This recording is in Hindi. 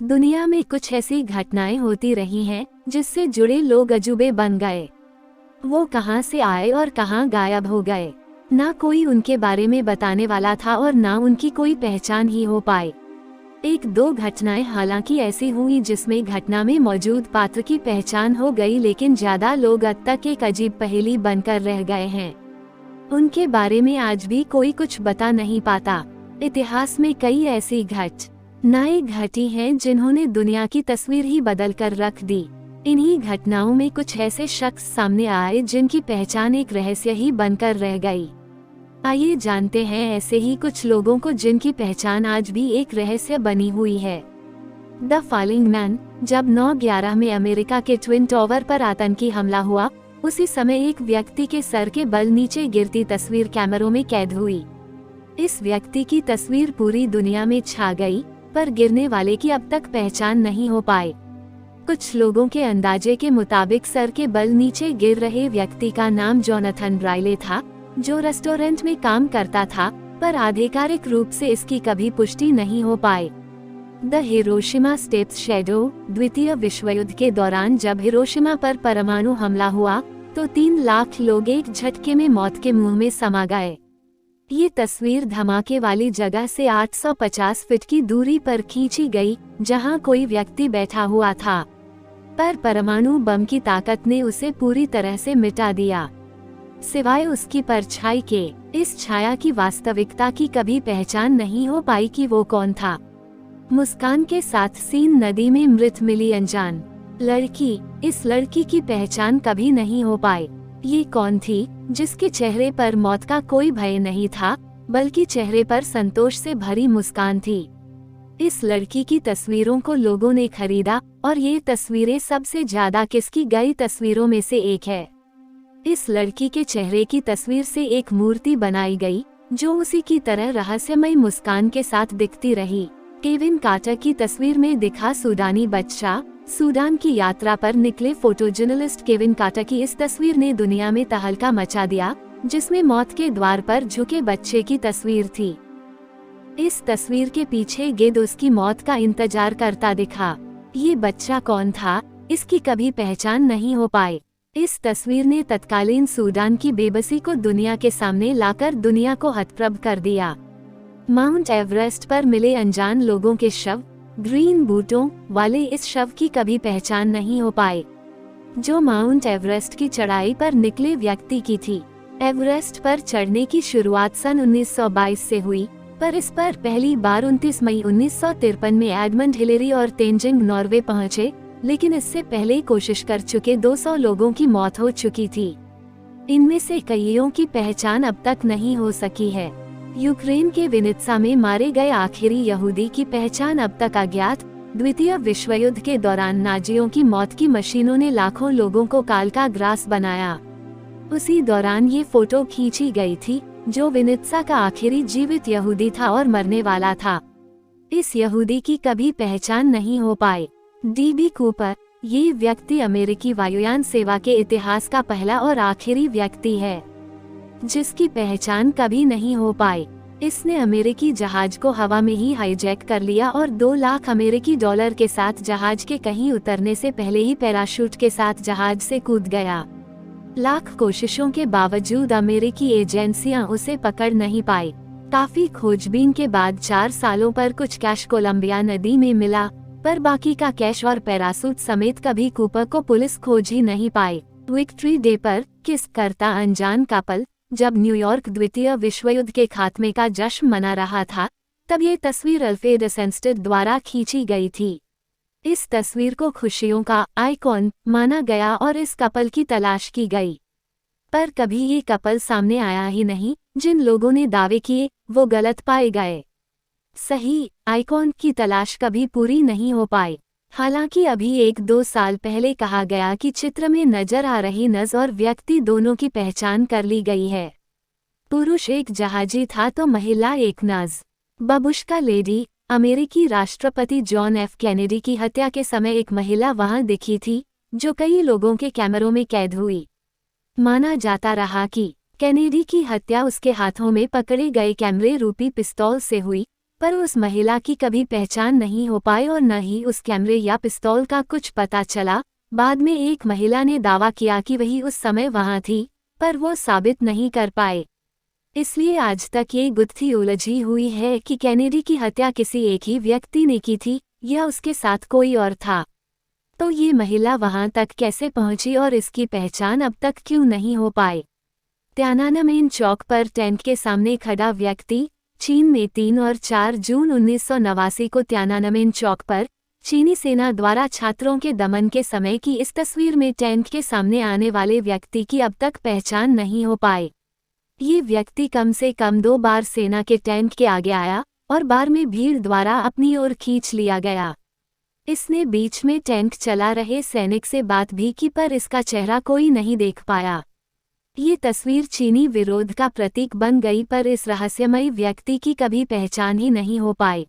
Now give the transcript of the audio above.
दुनिया में कुछ ऐसी घटनाएं होती रही हैं जिससे जुड़े लोग अजूबे बन गए। वो कहां से आए और कहां गायब हो गए, ना कोई उनके बारे में बताने वाला था और ना उनकी कोई पहचान ही हो पाए। एक दो घटनाएं हालांकि ऐसी हुई जिसमें घटना में मौजूद पात्र की पहचान हो गई, लेकिन ज्यादा लोग अब तक एक अजीब पहेली बनकर रह गए हैं। उनके बारे में आज भी कोई कुछ बता नहीं पाता। इतिहास में कई ऐसी घटनाएं घटी हैं जिन्होंने दुनिया की तस्वीर ही बदल कर रख दी। इन्हीं घटनाओं में कुछ ऐसे शख्स सामने आए जिनकी पहचान एक रहस्य ही बनकर रह गई। आइए जानते हैं ऐसे ही कुछ लोगों को जिनकी पहचान आज भी एक रहस्य बनी हुई है। The falling man. जब 9/11 में अमेरिका के ट्विन टावर पर आतंकी हमला हुआ, उसी समय एक व्यक्ति के सर के बल नीचे गिरती तस्वीर कैमरों में कैद हुई। इस व्यक्ति की तस्वीर पूरी दुनिया में छा गई, पर गिरने वाले की अब तक पहचान नहीं हो पाई। कुछ लोगों के अंदाजे के मुताबिक सर के बल नीचे गिर रहे व्यक्ति का नाम जोनाथन ब्राइले था, जो रेस्टोरेंट में काम करता था, पर आधिकारिक रूप से इसकी कभी पुष्टि नहीं हो पाई। The Hiroshima steps shadow. द्वितीय विश्व युद्ध के दौरान जब हिरोशिमा पर परमाणु हमला हुआ तो 3 लाख लोग एक झटके में मौत के मुंह में समा गए। ये तस्वीर धमाके वाली जगह से 850 फीट की दूरी पर खींची गई, जहां कोई व्यक्ति बैठा हुआ था, पर परमाणु बम की ताकत ने उसे पूरी तरह से मिटा दिया। सिवाय उसकी परछाई के, इस छाया की वास्तविकता की कभी पहचान नहीं हो पाई कि वो कौन था। मुस्कान के साथ सीन नदी में मृत मिली अनजान लड़की। इस लड़की की पहचान कभी नहीं हो पाई। ये कौन थी जिसके चेहरे पर मौत का कोई भय नहीं था, बल्कि चेहरे पर संतोष से भरी मुस्कान थी। इस लड़की की तस्वीरों को लोगों ने खरीदा और ये तस्वीरें सबसे ज्यादा किसकी गई तस्वीरों में से एक है। इस लड़की के चेहरे की तस्वीर से एक मूर्ति बनाई गई, जो उसी की तरह रहस्यमय मुस्कान के साथ दिखती रही। केविन कार्टर की तस्वीर में दिखा सूडानी बच्चा। सूडान की यात्रा पर निकले फोटो जर्नलिस्ट केविन कार्टर की इस तस्वीर ने दुनिया में तहलका मचा दिया, जिसमें मौत के द्वार पर झुके बच्चे की तस्वीर थी। इस तस्वीर के पीछे गिद्ध उसकी मौत का इंतजार करता दिखा। ये बच्चा कौन था, इसकी कभी पहचान नहीं हो पाई। इस तस्वीर ने तत्कालीन सूडान की बेबसी को दुनिया के सामने लाकर दुनिया को हतप्रभ कर दिया। माउंट एवरेस्ट पर मिले अनजान लोगों के शव। ग्रीन बूटों वाले इस शव की कभी पहचान नहीं हो पाई, जो माउंट एवरेस्ट की चढ़ाई पर निकले व्यक्ति की थी। एवरेस्ट पर चढ़ने की शुरुआत सन 1922 से हुई, पर इस पर पहली बार 29 मई 1953 में एडमंड हिलेरी और तेंजिंग नॉर्वे पहुंचे, लेकिन इससे पहले कोशिश कर चुके 200 लोगों की मौत हो चुकी थी। इनमें से कईयों की पहचान अब तक नहीं हो सकी है। यूक्रेन के विनित्सा में मारे गए आखिरी यहूदी की पहचान अब तक अज्ञात। द्वितीय विश्व युद्ध के दौरान नाजियों की मौत की मशीनों ने लाखों लोगों को काल का ग्रास बनाया। उसी दौरान ये फोटो खींची गई थी, जो विनित्सा का आखिरी जीवित यहूदी था और मरने वाला था। इस यहूदी की कभी पहचान नहीं हो पाई। DB Cooper. ये व्यक्ति अमेरिकी वायुयान सेवा के इतिहास का पहला और आखिरी व्यक्ति है जिसकी पहचान कभी नहीं हो पाई। इसने अमेरिकी जहाज को हवा में ही हाईजैक कर लिया और 2 लाख अमेरिकी डॉलर के साथ जहाज के कहीं उतरने से पहले ही पैराशूट के साथ जहाज से कूद गया। लाख कोशिशों के बावजूद अमेरिकी एजेंसियां उसे पकड़ नहीं पाई। काफी खोजबीन के बाद 4 सालों पर कुछ कैश कोलंबिया नदी में मिला, पर बाकी का कैश और पैराशूट समेत कभी कूपर को पुलिस खोज ही नहीं पाई। विक्ट्री डे पर किस करता अनजान कपल। जब न्यूयॉर्क द्वितीय विश्व युद्ध के खात्मे का जश्न मना रहा था, तब ये तस्वीर अल्फ्रेड सेंस्टेड द्वारा खींची गई थी। इस तस्वीर को खुशियों का आइकॉन माना गया और इस कपल की तलाश की गई, पर कभी ये कपल सामने आया ही नहीं। जिन लोगों ने दावे किए वो गलत पाए गए। सही आइकॉन की तलाश कभी पूरी नहीं हो पाई। हालांकि अभी 1-2 साल पहले कहा गया कि चित्र में नजर आ रही नज और व्यक्ति दोनों की पहचान कर ली गई है। पुरुष एक जहाजी था तो महिला एक नज। बबुश्का लेडी। अमेरिकी राष्ट्रपति जॉन एफ कैनेडी की हत्या के समय एक महिला वहां दिखी थी, जो कई लोगों के कैमरों में कैद हुई। माना जाता रहा कि कैनेडी की हत्या उसके हाथों में पकड़े गए कैमरे रूपी पिस्तौल से हुई, पर उस महिला की कभी पहचान नहीं हो पाई और न ही उस कैमरे या पिस्तौल का कुछ पता चला। बाद में एक महिला ने दावा किया कि वही उस समय वहां थी, पर वो साबित नहीं कर पाए। इसलिए आज तक ये गुत्थी उलझी हुई है कि कैनेडी की हत्या किसी एक ही व्यक्ति ने की थी या उसके साथ कोई और था। तो ये महिला वहां तक कैसे पहुंची और इसकी पहचान अब तक क्यों नहीं हो पाई? त्यानानमेन चौक पर टेंट के सामने खड़ा व्यक्ति। चीन में 3 और 4 जून 1989 को त्यानानमेन चौक पर चीनी सेना द्वारा छात्रों के दमन के समय की इस तस्वीर में टेंट के सामने आने वाले व्यक्ति की अब तक पहचान नहीं हो पाई। ये व्यक्ति कम से कम 2 बार सेना के टेंट के आगे आया और बार में भीड़ द्वारा अपनी ओर खींच लिया गया। इसने बीच में टेंट चला रहे सैनिक से बात भी की, पर इसका चेहरा कोई नहीं देख पाया। ये तस्वीर चीनी विरोध का प्रतीक बन गई, पर इस रहस्यमयी व्यक्ति की कभी पहचान ही नहीं हो पाई।